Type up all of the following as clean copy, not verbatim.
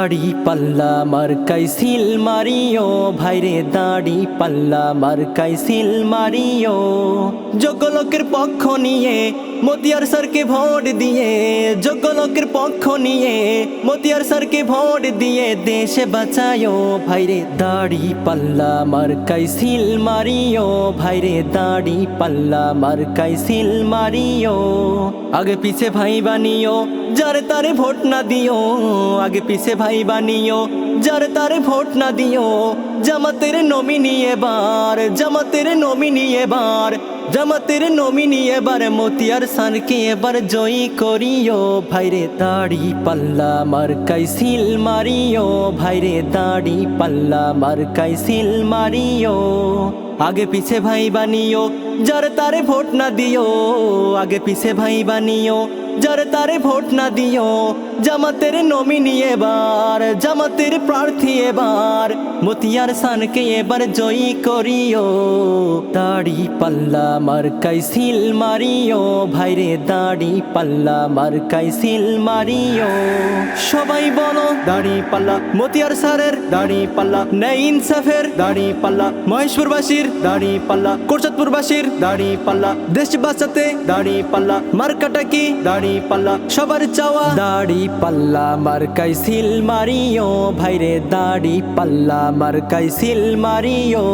দাড়ি পাল্লা মার্কাই সিল মারিও ভাইরে দাড়ি পাল্লা মার্কাই সিল মারিও যোগ্য লোকের পক্ষ নিয়ে মতিয়ার স্যারকে ভোট দিয়ে যোগ্য লোকের পক্ষ নিয়ে মতিয়ার স্যারকে ভোট দিয়ে দেশে বাঁচায়ো ভাইরে দাড়ি পাল্লা মার্কাই সিল মারিও ভাইরে দাড়ি পাল্লা মার্কাই সিল মারিও আগে পিছে ভাই বানিও যারে তারে ভোট না দিও আগে পিছে ভাই বানিও যারে তারে ভোট না দিও জামাতের নমিনি এবার জামাতের নমিনি এবার জামাতের নমিনি এবার মতিয়ার স্যারকে এবার জয়ী করিও ভাইরে দাড়ি পাল্লা মার্কাই সিল মারিও ভাইরে দাড়ি পাল্লা মার্কাই সিল মারিও আগে পিছে ভাই বানিও যারে তারে ভোট না দিও আগে পিছে ভাই বানিও যারে তারে ভোট না দিও জামাতের নমিনি এবার জামাতের প্রার্থী এবার মতিয়ার স্যারকে এবার জয়ী করিও দাড়ি পাল্লা মার্কাই সিল মারিও ভাইরে দাড়ি পাল্লা মার্কাই সিল মারিও সবাই বলো দাড়ি পাল্লা মতিয়ার স্যারের দাড়ি পাল্লা ন্যায় ইনসাফের দাড়ি পাল্লা মহেশপুরবাসীর দাড়ি পাল্লা কোরচাঁদপুরবাসীর দাড়ি পাল্লা দেশ বাঁচাতে দাড়ি পাল্লা মার্কাটা কি দাড়ি পাল্লা সবার চাওয়া দাড়ি পাল্লা মার্কাই সিল মারিও ভাইরে দাড়ি পাল্লা মার্কাই সিল মারিও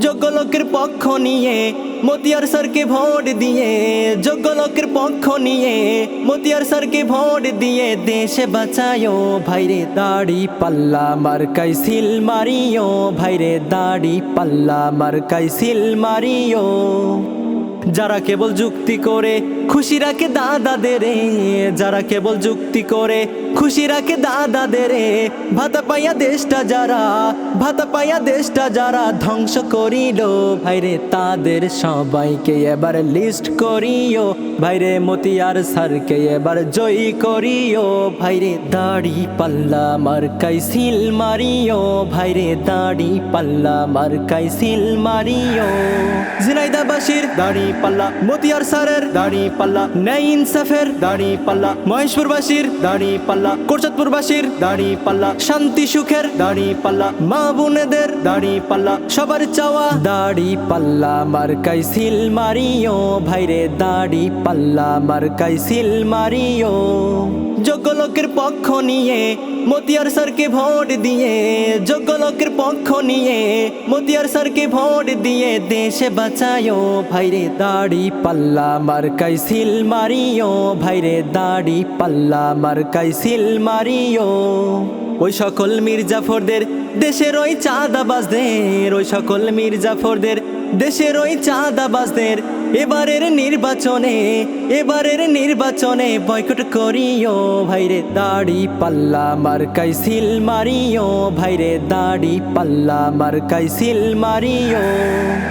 যোগ্য লোকের পক্ষ নিয়ে মতিয়ার স্যারকে ভোট দিয়ে যোগ্য লোকের পক্ষ নিয়ে মতিয়ার স্যারকে ভোট দিয়ে দেশে বাঁচায়ো ভাইরে দাড়ি পাল্লা মার্কাই সিল মারিও ভাইরে দাড়ি পাল্লা মার্কাই সিল মারিও যারা কেবল যুক্তি করে খুশি রাখে দাদাদের যারা কেবল যুক্তি করে খুশি রাখে দাদাদের ভাতা পাইয়া দেশটা যারা ভাতা পাইয়া দেশটা যারা ধ্বংস করিল ভাইরে তাদের সবাইকে এবার লিস্ট করিও ভাইরে মতিয়ার স্যারকে এবার জয়ী করিও ভাইরে দাড়ি পাল্লা মার্কাই সিল মারিও ভাইরে দাড়ি পাল্লা মার্কাই সিল মারিও ঝিনাইদহবাসীর দাড়ি পাল্লা মতিয়ার স্যারের দাড়ি পাল্লা ন্যায় ইনসাফের দাড়ি পাল্লা মহেশপুরবাসীর দাড়ি পাল্লা কোরচাঁদপুরবাসীর দাড়ি পাল্লা শান্তি সুখের দাড়ি পাল্লা মা বোনেদের দাড়ি পাল্লা সবার চাওয়া দাড়ি পাল্লা মার্কাই সিল মারিও ভাইরে দাড়ি পাল্লা মার্কাই সিল মারিও যোগ্য লোকের পক্ষ নিয়ে মতিয়ার স্যারকে ভোট দিয়ে যোগ্য লোকের পক্ষ নিয়ে মতিয়ার স্যারকে ভোট দিয়ে দেশে বাঁচায়ো ভাইরে দাড়ি পাল্লা মার্কাই সিল মারিও ভাইরে দাড়ি পাল্লা মার্কাই সিল মারিও ওই সকল মির্জাফরদের দেশের ওই চাঁদাবাজদের ওই সকল মির্জাফরদের দেশের ওই চাঁদাবাজদের এবারের নির্বাচনে বয়কট করিও ভাইরে দাড়ি পাল্লা মার্কাই সিল মারিও ভাইরে দাড়ি পাল্লা মার্কাই সিল মারিও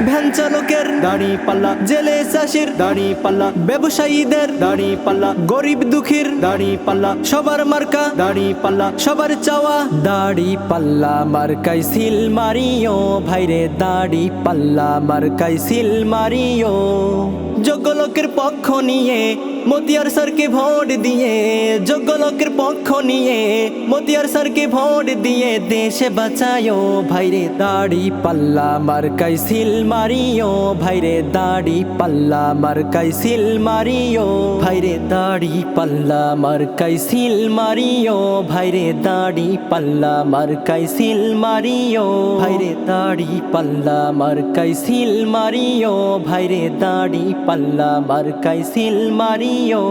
ভ্যান চালকের দাড়ি পাল্লা জেলে চাষির দাড়ি পাল্লা ব্যবসায়ীদের দাড়ি পাল্লা গরিব দুঃখীর দাড়ি পাল্লা সবার মার্কা দাড়ি পাল্লা সবার চাওয়া দাড়ি পাল্লা মার্কাই সিল মারিও ভাইরে দাড়ি পাল্লা মার্কাই সিল মারিও যোগ্য লোকের পক্ষ নিয়ে মতিয়ার স্যারকে ভোট দিয়ে যোগ্য লোকের পক্ষ নিয়ে মতিয়ার স্যারকে ভোট দিয়ে দেশে বাঁচায়ো ভাইরে দাড়ি পাল্লা মার্কাই সিল মারিও ভাইরে দাড়ি পাল্লা মার্কাই সিল মারিও ভাইরে দাড়ি পাল্লা মার্কাই সিল মারিও ভাইরে দাড়ি পাল্লা মার্কাই সিল মারিও ভাইরে দাড়ি পাল্লা মার্কাই সিল মারিও ভাইরে দাড়ি পাল্লা মার্কাই সিল মারিও